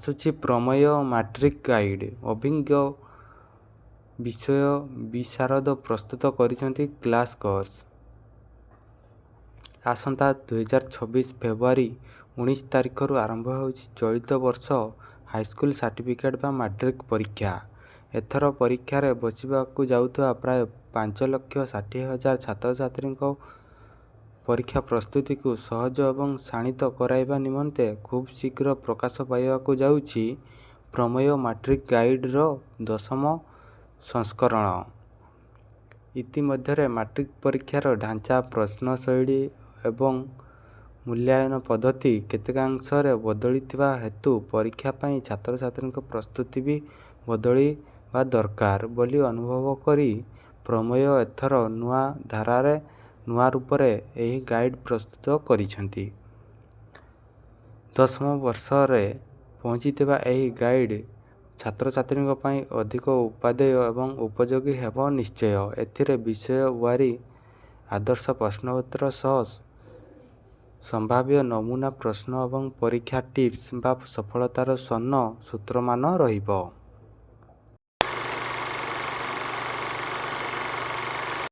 ଆସୁଛି ପ୍ରମେୟ matric guide. ଅଭିଜ୍ଞ ବିଷୟ ବିଶାରଦ ପ୍ରସ୍ତୁତ କରିଛନ୍ତି କ୍ଲାସ୍ କୋର୍ସ। ଆସନ୍ତା 2026 ଫେବୃଆରୀ 19 ତାରିଖରୁ ଆରମ୍ଭ ହେଉଛି ଚଳିତ ବର୍ଷ ହାଇସ୍କୁଲ ସାର୍ଟିଫିକେଟ୍ ବା ମାଟ୍ରିକ୍ ପରୀକ୍ଷା। ଏଥର ପରୀକ୍ଷାରେ ବସିବାକୁ ଯାଉଥିବା ପ୍ରାୟ 5,60,000 ଛାତ୍ରଛାତ୍ରୀଙ୍କ ପରୀକ୍ଷା ପ୍ରସ୍ତୁତିକୁ ସହଜ ଏବଂ ଶାଣିତ କରାଇବା ନିମନ୍ତେ ଖୁବ୍ ଶୀଘ୍ର ପ୍ରକାଶ ପାଇବାକୁ ଯାଉଛି ପ୍ରମେୟ ମାଟ୍ରିକ୍ ଗାଇଡ୍ର 10ମ ସଂସ୍କରଣ। ଇତିମଧ୍ୟରେ ମାଟ୍ରିକ୍ ପରୀକ୍ଷାର ଢାଞ୍ଚା, ପ୍ରଶ୍ନଶୈଳୀ ଏବଂ ମୂଲ୍ୟାୟନ ପଦ୍ଧତି କେତେକାଂଶରେ ବଦଳିଥିବା ହେତୁ ପରୀକ୍ଷା ପାଇଁ ଛାତ୍ରଛାତ୍ରୀଙ୍କ ପ୍ରସ୍ତୁତି ବି ବଦଳିବା ଦରକାର ବୋଲି ଅନୁଭବ କରି ପ୍ରମେୟ ଏଥର ନୂଆ ଧାରାରେ ନୂଆ ରୂପରେ ଏହି ଗାଇଡ୍ ପ୍ରସ୍ତୁତ କରିଛନ୍ତି। 10ମ ବର୍ଷରେ ପହଞ୍ଚିଥିବା ଏହି ଗାଇଡ୍ ଛାତ୍ରଛାତ୍ରୀଙ୍କ ପାଇଁ ଅଧିକ ଉପାଦେୟ ଏବଂ ଉପଯୋଗୀ ହେବ ନିଶ୍ଚୟ। ଏଥିରେ ବିଷୟ ୱାରୀ ଆଦର୍ଶ ପ୍ରଶ୍ନପତ୍ର ସହ ସମ୍ଭାବ୍ୟ ନମୁନା ପ୍ରଶ୍ନ ଏବଂ ପରୀକ୍ଷା ଟିପ୍ସ ବା ସଫଳତାର ସ୍ୱର୍ଣ୍ଣ ସୂତ୍ରମାନ ରହିବ।